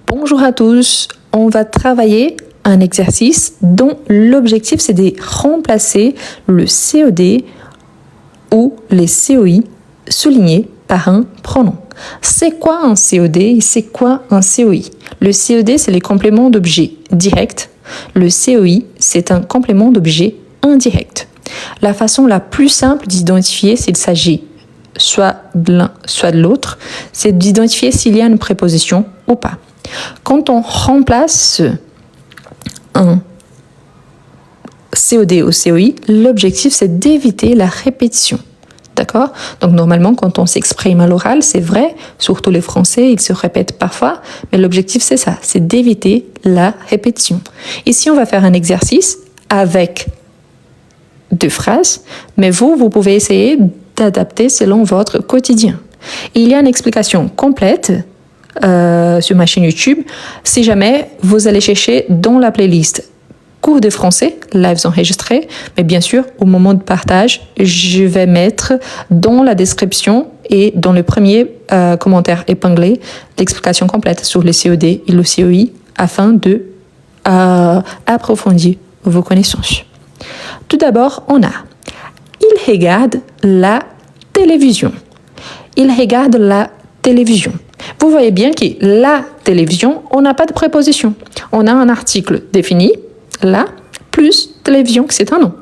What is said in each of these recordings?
Bonjour à tous, on va travailler un exercice dont l'objectif c'est de remplacer le COD ou les COI soulignés par un pronom. C'est quoi un COD et c'est quoi un COI? Le COD c'est les compléments d'objets directs, le COI c'est un complément d'objet indirect. La façon la plus simple d'identifier s'il s'agit soit de l'un, soit de l'autre, c'est d'identifier s'il y a une préposition ou pas. Quand on remplace un COD au COI, l'objectif c'est d'éviter la répétition. D'accord? Donc normalement, quand on s'exprime à l'oral, c'est vrai, surtout les Français, ils se répètent parfois, mais l'objectif c'est ça, c'est d'éviter la répétition. Ici, on va faire un exercice avec 2 phrases, mais vous pouvez essayer d'adapter selon votre quotidien. Il y a une explication complète sur ma chaîne YouTube. Si jamais vous allez chercher dans la playlist cours de français, lives enregistrés, mais bien sûr, au moment de partage, je vais mettre dans la description et dans le premier commentaire épinglé l'explication complète sur le COD et le COI afin de approfondir vos connaissances. Tout d'abord, on a « Il regarde la télévision ». Il regarde la télévision. Vous voyez bien que la télévision, on n'a pas de préposition. On a un article défini, la, plus télévision, que c'est un nom.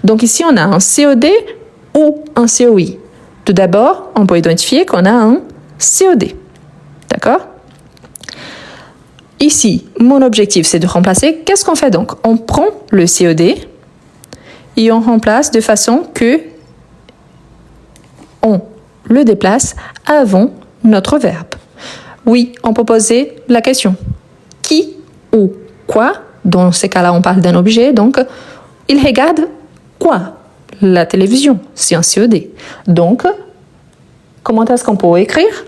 Donc ici, on a un COD ou un COI. Tout d'abord, on peut identifier qu'on a un COD. D'accord? Ici, mon objectif, c'est de remplacer. Qu'est-ce qu'on fait donc? On prend le COD et on remplace de façon que on le déplace avant notre verbe. Oui, on peut poser la question. Qui ou quoi? Dans ces cas-là, on parle d'un objet. Donc, il regarde quoi? La télévision. C'est un COD. Donc, comment est-ce qu'on peut écrire?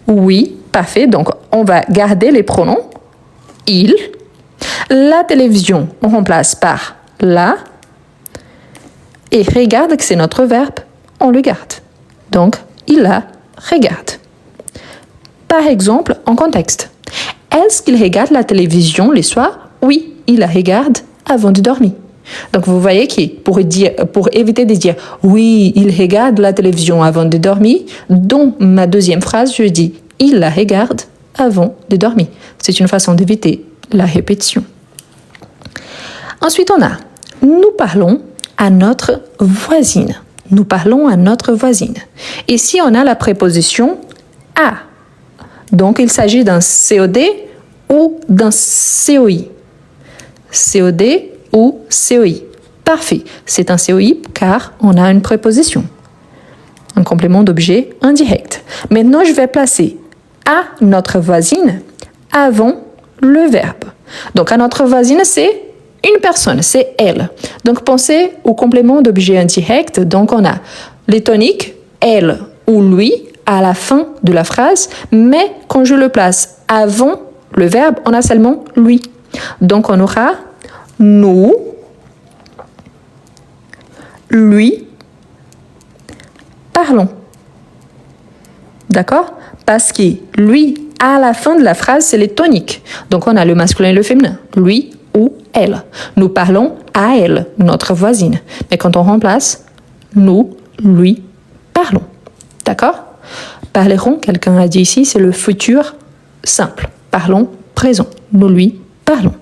Oui, parfait. Donc, on va garder les pronoms. Il. La télévision, on remplace par la. Et regarde, que c'est notre verbe, on le garde. Donc, il la regarde. Par exemple, en contexte. Est-ce qu'il regarde la télévision les soirs? Oui, il la regarde avant de dormir. Donc, vous voyez que pour éviter de dire « Oui, il regarde la télévision avant de dormir », dans ma deuxième phrase, je dis « Il la regarde avant de dormir ». C'est une façon d'éviter la répétition. Ensuite, on a « Nous parlons à notre voisine ». Nous parlons à notre voisine. Ici, on a la préposition « à ». Donc, il s'agit d'un COD ou d'un COI. COD ou COI. Parfait. C'est un COI car on a une préposition. Un complément d'objet indirect. Maintenant, je vais placer à notre voisine avant le verbe. Donc, à notre voisine, c'est une personne, c'est elle. Donc, pensez au complément d'objet indirect. Donc, on a les toniques, elle ou lui, à la fin de la phrase, mais quand je le place avant le verbe, on a seulement lui. Donc, on aura nous, lui, parlons. D'accord? Parce que lui, à la fin de la phrase, c'est les toniques. Donc, on a le masculin et le féminin. Lui ou elle. Nous parlons à elle, notre voisine. Mais quand on remplace, nous, lui, parlons. D'accord? Parlerons, quelqu'un a dit ici, c'est le futur simple. Parlons, présent. Nous lui parlons.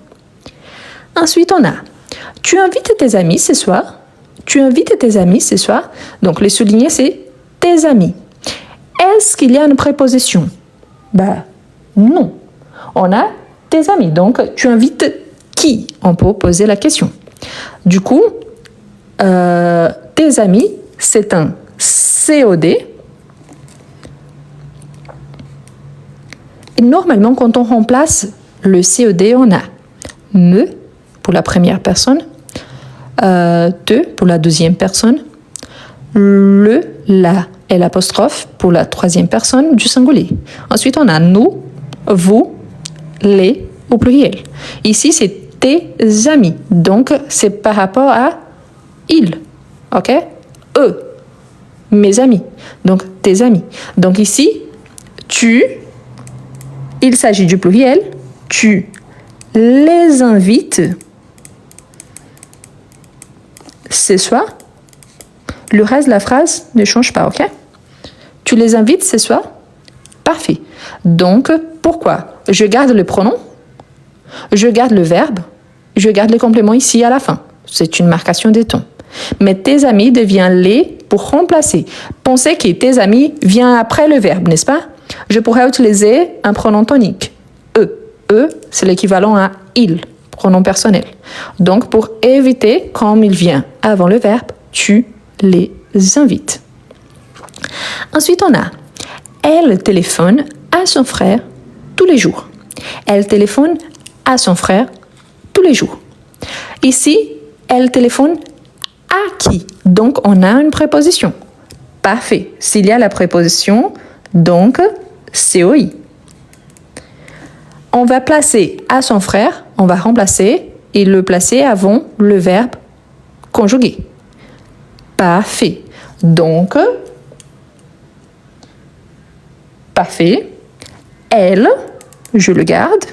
Ensuite, on a « Tu invites tes amis ce soir ?» Tu invites tes amis ce soir. Donc, les soulignés, c'est « tes amis ». Est-ce qu'il y a une préposition? Non. On a « tes amis ». Donc, tu invites qui? On peut poser la question. Du coup, tes amis, c'est un COD. Et normalement, quand on remplace le COD, on a me pour la première personne, te pour la deuxième personne, le, la et l'apostrophe pour la troisième personne du singulier. Ensuite, on a nous, vous, les au pluriel. Ici, c'est tes amis. Donc, c'est par rapport à ils. OK? Eux. Mes amis. Donc, tes amis. Donc, ici, tu il s'agit du pluriel. Tu les invites ce soir. Le reste de la phrase ne change pas, ok? Tu les invites ce soir? Parfait. Donc, pourquoi? Je garde le pronom, je garde le verbe, je garde les compléments ici à la fin. C'est une marcation des tons. Mais tes amis devient les pour remplacer. Pensez que tes amis vient après le verbe, n'est-ce pas? Je pourrais utiliser un pronom tonique. Eux. Eux, c'est l'équivalent à il, pronom personnel. Donc, pour éviter, comme il vient avant le verbe, tu les invites. Ensuite, on a elle téléphone à son frère tous les jours. Elle téléphone à son frère tous les jours. Ici, elle téléphone à qui? Donc, on a une préposition. Parfait. S'il y a la préposition, donc, COI. On va placer à son frère, on va remplacer et le placer avant le verbe conjugué. Parfait. Donc, parfait. Elle, je le garde.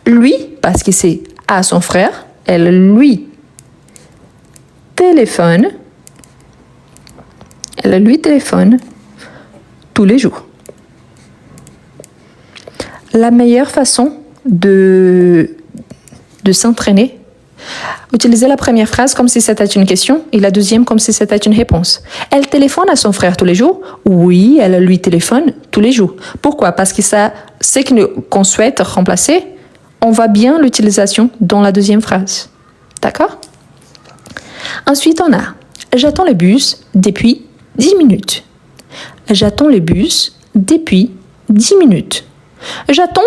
Lui, parce que c'est à son frère, elle lui téléphone. Elle lui téléphone tous les jours. La meilleure façon de s'entraîner, utilisez la première phrase comme si c'était une question et la deuxième comme si c'était une réponse. Elle téléphone à son frère tous les jours? Oui, elle lui téléphone tous les jours. Pourquoi? Parce que ça, c'est qu'on souhaite remplacer, on voit bien l'utilisation dans la deuxième phrase. D'accord? Ensuite, on a « J'attends le bus depuis 10 minutes. » J'attends le bus depuis 10 minutes. J'attends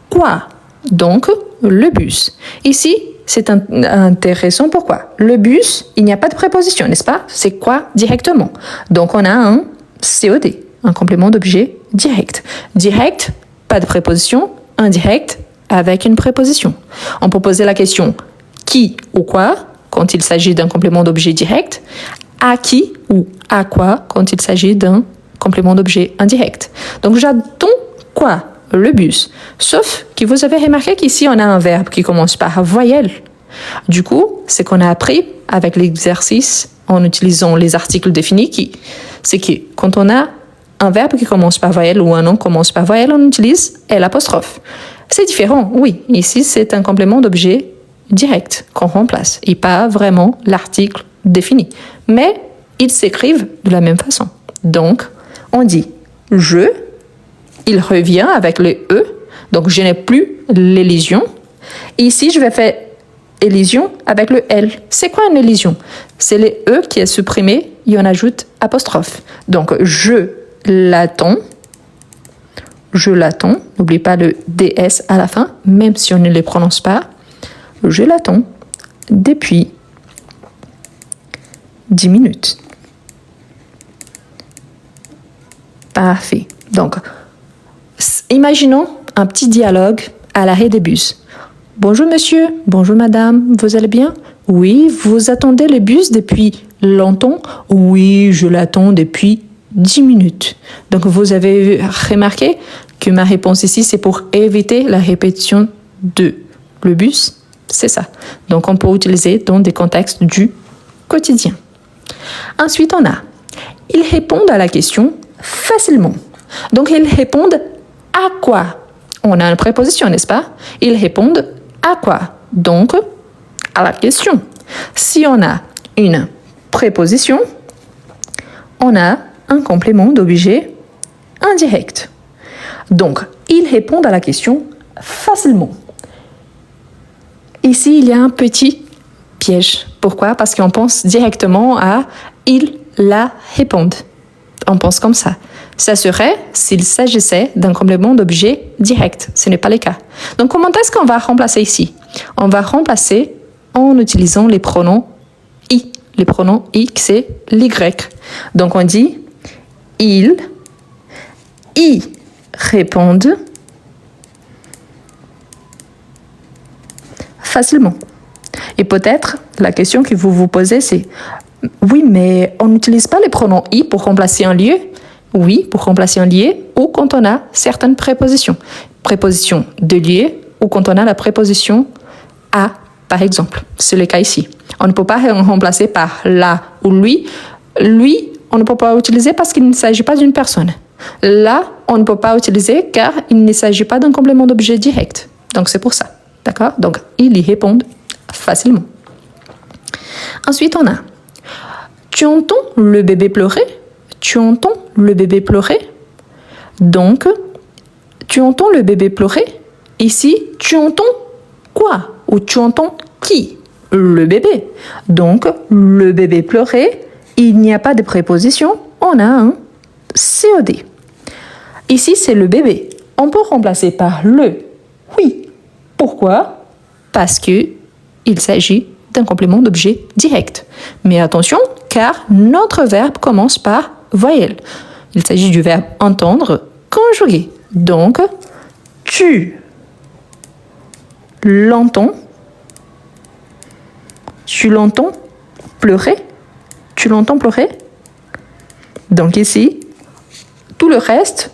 quoi? Donc, le bus. Ici, c'est intéressant. Pourquoi? Le bus, il n'y a pas de préposition, n'est-ce pas? C'est quoi directement? Donc, on a un COD, un complément d'objet direct. Direct, pas de préposition. Indirect, avec une préposition. On peut poser la question qui ou quoi quand il s'agit d'un complément d'objet direct, à qui ou à quoi quand il s'agit d'un complément d'objet indirect. Donc, j'attends quoi? Le bus. Sauf que vous avez remarqué qu'ici, on a un verbe qui commence par voyelle. Du coup, ce qu'on a appris avec l'exercice en utilisant les articles définis, c'est que quand on a un verbe qui commence par voyelle ou un nom commence par voyelle, on utilise l'apostrophe. C'est différent, oui. Ici, c'est un complément d'objet direct qu'on remplace et pas vraiment l'article défini. Mais ils s'écrivent de la même façon. Donc, on dit « je », il revient avec le « e », donc je n'ai plus l'élision. Ici, je vais faire élision avec le « l ». C'est quoi une élision? C'est le « e » qui est supprimé et on ajoute apostrophe. Donc, je l'attends. Je l'attends. N'oublie pas le DS à la fin, même si on ne le prononce pas. Je l'attends depuis 10 minutes. Parfait. Donc, imaginons un petit dialogue à l'arrêt des bus. Bonjour monsieur, bonjour madame, vous allez bien? Oui, vous attendez le bus depuis longtemps? Oui, je l'attends depuis 10 minutes. Donc, vous avez remarqué que ma réponse ici, c'est pour éviter la répétition de le bus. C'est ça. Donc, on peut utiliser dans des contextes du quotidien. Ensuite, on a « Ils répondent à la question facilement ». Donc, ils répondent à quoi? On a une préposition, n'est-ce pas? Ils répondent à quoi? Donc, à la question. Si on a une préposition, on a un complément d'objet indirect. Donc, ils répondent à la question facilement. Ici, il y a un petit piège. Pourquoi? Parce qu'on pense directement à « ils la répondent ». On pense comme ça. Ça serait s'il s'agissait d'un complément d'objet direct. Ce n'est pas le cas. Donc, comment est-ce qu'on va remplacer ici? On va remplacer en utilisant les pronoms « i ». Les pronoms « i », c'est l'y. Donc, on dit « ils y répondent facilement ». Et peut-être, la question que vous vous posez, c'est « oui, mais on n'utilise pas les pronoms « i » pour remplacer un lieu ?» Oui, pour remplacer un lieu ou quand on a certaines prépositions. préposition de lieu ou quand on a la préposition à, par exemple. C'est le cas ici. On ne peut pas remplacer par la ou lui. Lui, on ne peut pas utiliser parce qu'il ne s'agit pas d'une personne. Là, on ne peut pas utiliser car il ne s'agit pas d'un complément d'objet direct. Donc, c'est pour ça. D'accord? Donc, ils y répondent facilement. Ensuite, on a « Tu entends le bébé pleurer ?» Tu entends le bébé pleurer? Donc, tu entends le bébé pleurer? Ici, tu entends quoi? Ou tu entends qui? Le bébé. Donc, le bébé pleurer, il n'y a pas de préposition, on a un COD. Ici, c'est le bébé. On peut remplacer par le. Oui. Pourquoi? Parce que il s'agit d'un complément d'objet direct. Mais attention, car notre verbe commence par voyelle. Il s'agit du verbe entendre conjugué. Donc, tu l'entends. Tu l'entends pleurer. Tu l'entends pleurer. Donc ici, tout le reste,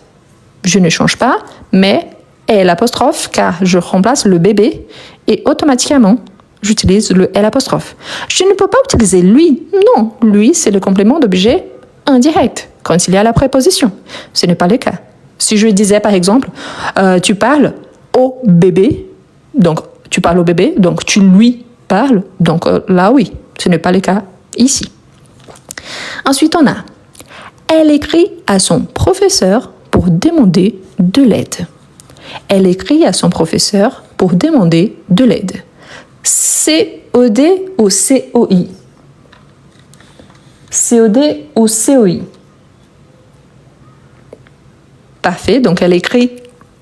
je ne change pas, mais L apostrophe car je remplace le bébé et automatiquement, j'utilise le L apostrophe. Je ne peux pas utiliser lui. Non, lui, c'est le complément d'objet indirect quand il y a la préposition. Ce n'est pas le cas. Si je disais par exemple, tu parles au bébé, donc tu parles au bébé, donc tu lui parles, donc là oui, ce n'est pas le cas ici. Ensuite, on a elle écrit à son professeur pour demander de l'aide. Elle écrit à son professeur pour demander de l'aide. COD ou COI? COD ou COI? Parfait, donc elle écrit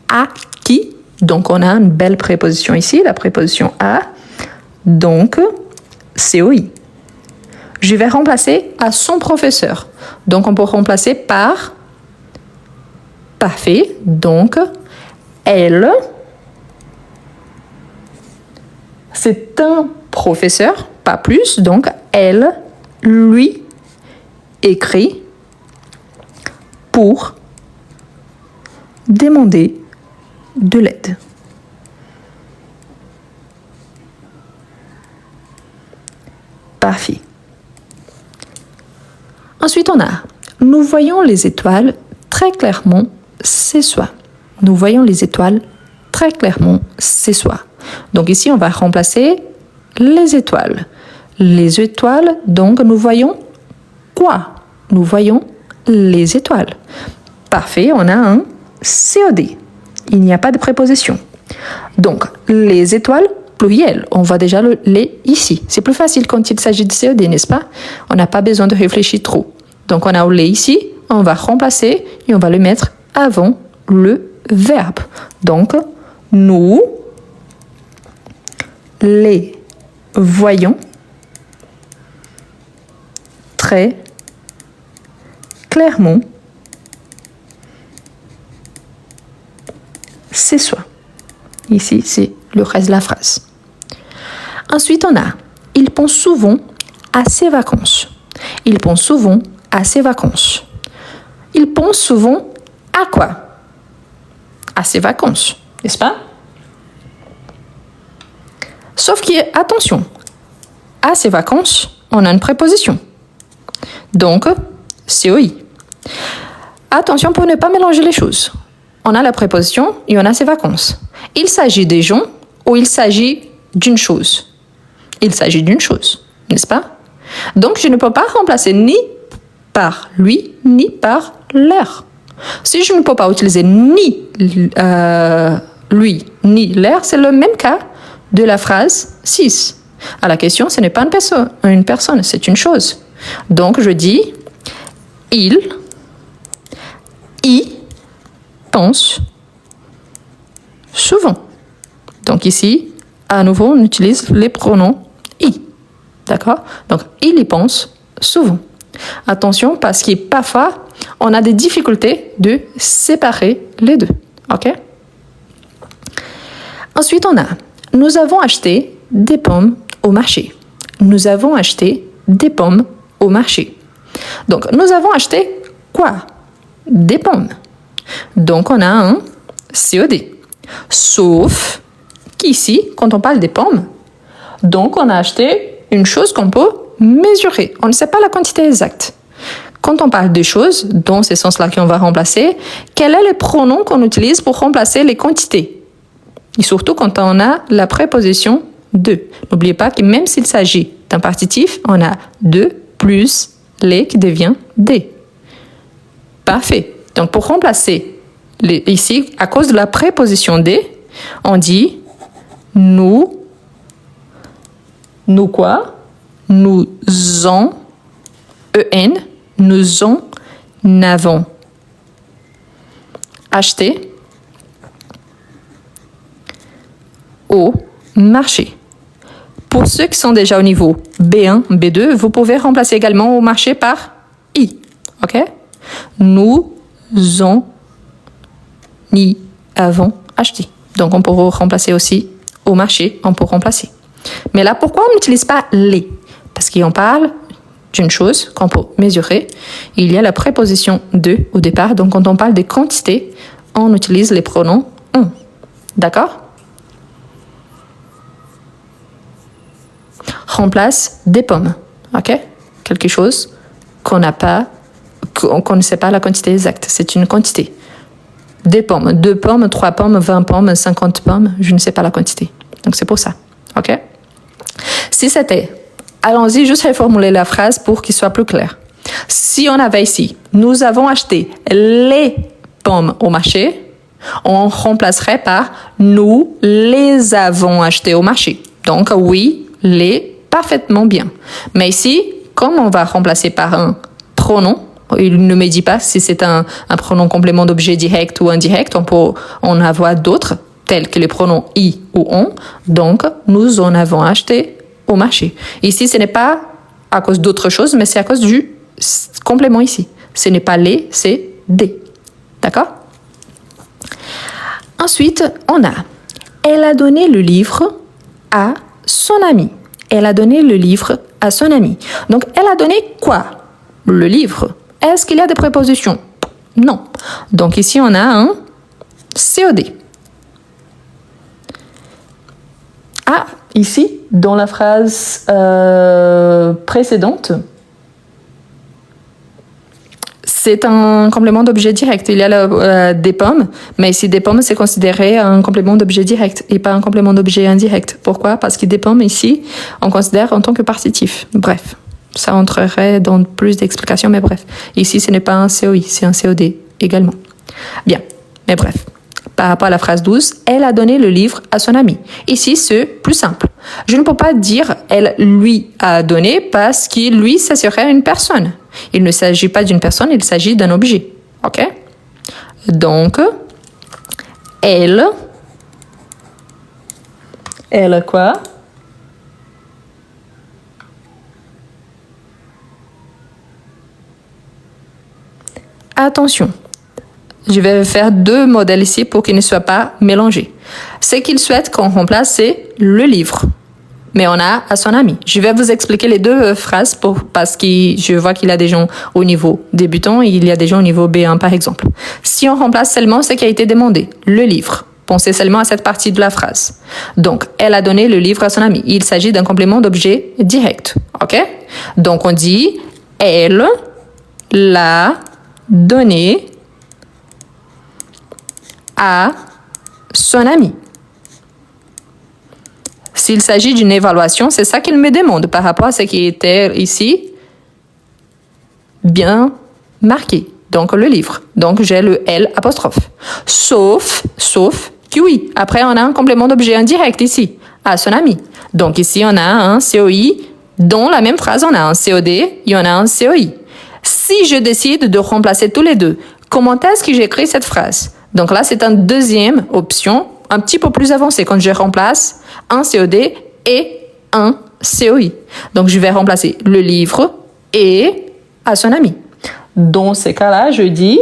à qui? Donc on a une belle préposition ici, la préposition à. Donc, COI. Je vais remplacer à son professeur. Donc on peut remplacer par. Parfait, donc elle. C'est un professeur, pas plus, donc elle lui écrit pour demander de l'aide. Parfait. Ensuite, on a nous voyons les étoiles très clairement ce soir. Nous voyons les étoiles très clairement ce soir. Donc ici, on va remplacer les étoiles. Les étoiles, donc nous voyons quoi? Nous voyons les étoiles. Parfait, on a un COD. Il n'y a pas de préposition. Donc, les étoiles, pluriel, on voit déjà le les ici. C'est plus facile quand il s'agit de COD, n'est-ce pas? On n'a pas besoin de réfléchir trop. Donc, on a le ici, on va remplacer et on va le mettre avant le verbe. Donc, nous les voyons très clairement ce soir. Ici, c'est le reste de la phrase. Ensuite, on a « Il pense souvent à ses vacances ». Il pense souvent à ses vacances. Il pense souvent à quoi? À ses vacances, n'est-ce pas? Sauf que, attention, à ses vacances, on a une préposition. Donc, COI. Attention pour ne pas mélanger les choses. On a la préposition et on a ses vacances. Il s'agit des gens ou il s'agit d'une chose? Il s'agit d'une chose, n'est-ce pas? Donc, je ne peux pas remplacer ni par lui, ni par leur. Si je ne peux pas utiliser ni lui, ni leur, c'est le même cas de la phrase 6. À la question, ce n'est pas une personne, c'est une chose. Donc, je dis, il y pense souvent. Donc ici, à nouveau, on utilise les pronoms i. D'accord? Donc, il y pense souvent. Attention, parce que parfois, on a des difficultés de séparer les deux. OK? Ensuite, on a « Nous avons acheté des pommes au marché ». Nous avons acheté des pommes au marché. Donc, nous avons acheté quoi? Des pommes. Donc, on a un COD. Sauf qu'ici, quand on parle des pommes, donc on a acheté une chose qu'on peut mesurer. On ne sait pas la quantité exacte. Quand on parle des choses, dans ces sens-là qu'on va remplacer, quels sont les pronoms qu'on utilise pour remplacer les quantités? Et surtout quand on a la préposition de. N'oubliez pas que même s'il s'agit d'un partitif, on a de plus les qui devient des. Parfait. Donc pour remplacer ici, à cause de la préposition des, on dit nous quoi? Nous en, nous en avons acheté au marché. Pour ceux qui sont déjà au niveau B1, B2, vous pouvez remplacer également au marché par I. OK? Nous en y avons acheté. Donc, on peut remplacer aussi au marché, on peut remplacer. Mais là, pourquoi on n'utilise pas les? Parce qu'on parle d'une chose qu'on peut mesurer. Il y a la préposition de au départ. Donc, quand on parle des quantités, on utilise les pronoms on. D'accord? Remplace des pommes. OK? Quelque chose qu'on n'a pas, qu'on ne sait pas la quantité exacte. C'est une quantité. Des pommes, 2 pommes, 3 pommes, 20 pommes, 50 pommes, je ne sais pas la quantité. Donc, c'est pour ça. OK? Si c'était, allons-y juste reformuler la phrase pour qu'il soit plus clair. Si on avait ici, nous avons acheté les pommes au marché, on remplacerait par nous les avons achetées au marché. Donc, oui, les, parfaitement bien. Mais ici, comme on va remplacer par un pronom, il ne me dit pas si c'est un pronom complément d'objet direct ou indirect. On peut en avoir d'autres, tels que les pronoms i ou on. Donc, nous en avons acheté au marché. Ici, ce n'est pas à cause d'autre chose, mais c'est à cause du complément ici. Ce n'est pas les, c'est des. D'accord? Ensuite, on a « Elle a donné le livre à son ami ». Elle a donné le livre à son ami. Donc, elle a donné quoi? Le livre. Est-ce qu'il y a des prépositions? Non. Donc, ici, on a un COD. Ah, ici, dans la phrase précédente, c'est un complément d'objet direct. Il y a des pommes, mais ici, des pommes, c'est considéré un complément d'objet direct et pas un complément d'objet indirect. Pourquoi? Parce que des pommes, ici, on considère en tant que partitif. Bref. Ça entrerait dans plus d'explications, mais bref. Ici, ce n'est pas un COI, c'est un COD également. Bien, mais bref. Par rapport à la phrase 12, elle a donné le livre à son ami. Ici, c'est plus simple. Je ne peux pas dire elle lui a donné parce que lui, ça serait une personne. Il ne s'agit pas d'une personne, il s'agit d'un objet. OK? Donc, elle quoi? Attention, je vais faire 2 modèles ici pour qu'ils ne soient pas mélangés. Ce qu'il souhaite qu'on remplace, c'est le livre. Mais on a à son ami. Je vais vous expliquer les 2 phrases parce que je vois qu'il y a des gens au niveau débutant et il y a des gens au niveau B1 par exemple. Si on remplace seulement ce qui a été demandé, le livre, pensez seulement à cette partie de la phrase. Donc, elle a donné le livre à son ami. Il s'agit d'un complément d'objet direct. OK? Donc, on dit elle l'a donné à son ami. S'il s'agit d'une évaluation, c'est ça qu'il me demande par rapport à ce qui était ici bien marqué. Donc, le livre. Donc, j'ai le L apostrophe. Sauf que oui. Après, on a un complément d'objet indirect ici, à son ami. Donc, ici, on a un COI. Dans la même phrase, on a un COD et on a un COI. Si je décide de remplacer tous les 2, comment est-ce que j'écris cette phrase? Donc là, c'est une deuxième option, un petit peu plus avancée, quand je remplace un COD et un COI. Donc, je vais remplacer le livre et à son ami. Dans ces cas-là, je dis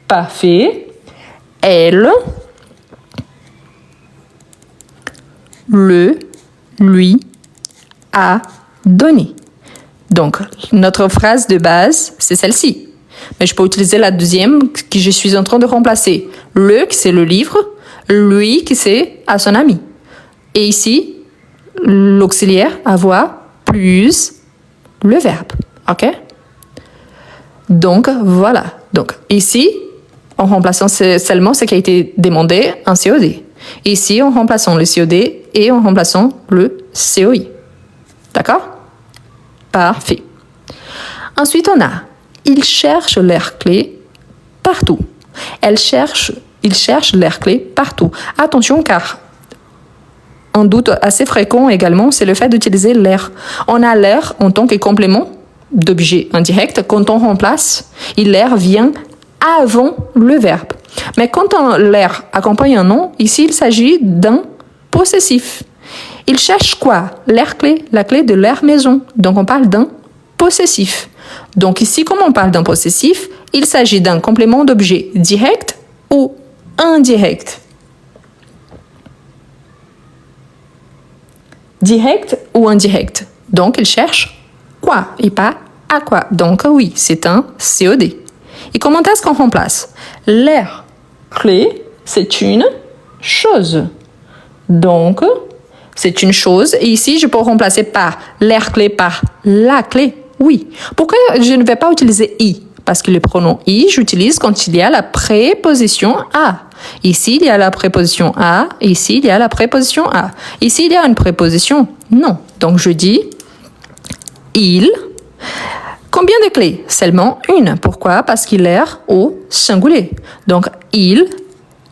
parfait, elle le lui a donné. Donc, notre phrase de base, c'est celle-ci. Mais je peux utiliser la deuxième que je suis en train de remplacer. Le, qui c'est le livre, lui, qui c'est à son ami. Et ici, l'auxiliaire avoir plus le verbe. OK? Donc, voilà. Donc, ici, en remplaçant seulement ce qui a été demandé, un COD. Ici, en remplaçant le COD et en remplaçant le COI. D'accord? Parfait. Ensuite, on a « Il cherche l'air clé partout ». Il cherche l'air clé partout. Attention, car un doute assez fréquent également, c'est le fait d'utiliser l'air. On a l'air en tant que complément d'objet indirect. Quand on remplace, l'air vient avant le verbe. Mais quand l'air accompagne un nom, ici, il s'agit d'un possessif. Il cherche quoi? L'air clé, la clé de l'air maison. Donc, on parle d'un possessif. Donc, ici, comme on parle d'un possessif, il s'agit d'un complément d'objet direct ou indirect. Direct ou indirect. Donc, il cherche quoi et pas à quoi. Donc, oui, c'est un COD. Et comment est-ce qu'on remplace? L'air clé, c'est une chose. Donc, c'est une chose. Et ici, je peux remplacer par l'air clé par la clé. Oui. Pourquoi je ne vais pas utiliser I? Parce que le pronom I, j'utilise quand il y a la préposition à. Ici, il y a la préposition à. Ici, il y a la préposition à. Ici, il y a une préposition non. Donc, je dis il. Combien de clés? Seulement une. Pourquoi? Parce qu'il est au singulier. Donc, il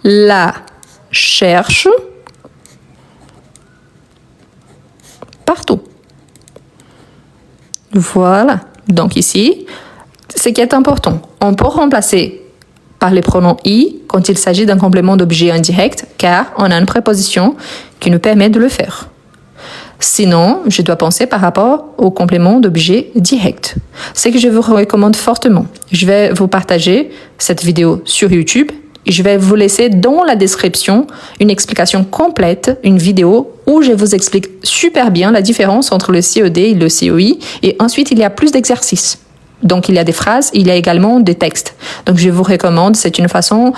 la cherche partout. Voilà. Donc ici, ce qui est important, on peut remplacer par les pronoms I quand il s'agit d'un complément d'objet indirect, car on a une préposition qui nous permet de le faire. Sinon, je dois penser par rapport au complément d'objet direct. C'est que je vous recommande fortement. Je vais vous partager cette vidéo sur YouTube. Je vais vous laisser dans la description une explication complète, une vidéo où je vous explique super bien la différence entre le COD et le COI. Et ensuite, il y a plus d'exercices. Donc, il y a des phrases, il y a également des textes. Donc, je vous recommande, c'est une façon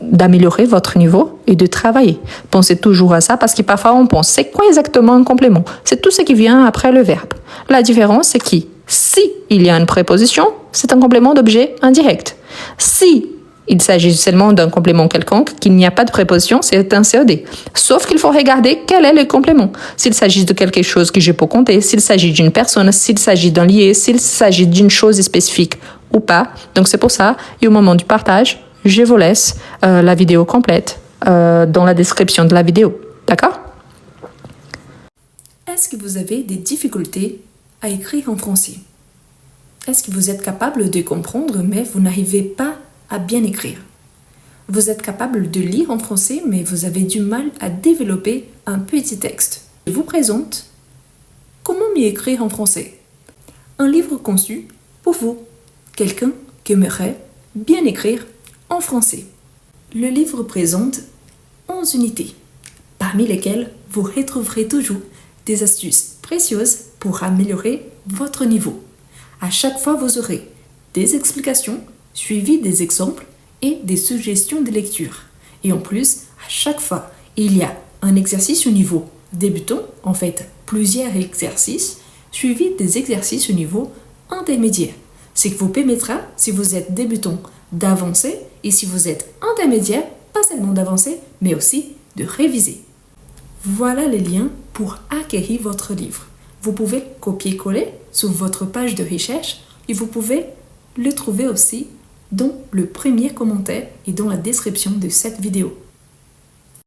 d'améliorer votre niveau et de travailler. Pensez toujours à ça parce que parfois on pense, c'est quoi exactement un complément? C'est tout ce qui vient après le verbe. La différence, c'est que si il y a une préposition, c'est un complément d'objet indirect. Si il s'agit seulement d'un complément quelconque, qu'il n'y a pas de préposition, c'est un COD. Sauf qu'il faut regarder quel est le complément. S'il s'agit de quelque chose que je peux compter, s'il s'agit d'une personne, s'il s'agit d'un lié, s'il s'agit d'une chose spécifique ou pas. Donc c'est pour ça, et au moment du partage, je vous laisse la vidéo complète dans la description de la vidéo. D'accord? Est-ce que vous avez des difficultés à écrire en français? Est-ce que vous êtes capable de comprendre, mais vous n'arrivez pas à bien écrire? Vous êtes capable de lire en français, mais vous avez du mal à développer un petit texte. Je vous présente Comment mieux écrire en français? Un livre conçu pour vous, quelqu'un qui aimerait bien écrire en français. Le livre présente 11 unités, parmi lesquelles vous retrouverez toujours des astuces précieuses pour améliorer votre niveau. À chaque fois, vous aurez des explications suivies des exemples et des suggestions de lecture. Et en plus, à chaque fois, il y a un exercice au niveau débutant, en fait plusieurs exercices, suivis des exercices au niveau intermédiaire. Ce qui vous permettra, si vous êtes débutant, d'avancer, et si vous êtes intermédiaire, pas seulement d'avancer, mais aussi de réviser. Voilà les liens pour acquérir votre livre. Vous pouvez copier-coller sur votre page de recherche et vous pouvez le trouver aussi dans le premier commentaire et dans la description de cette vidéo.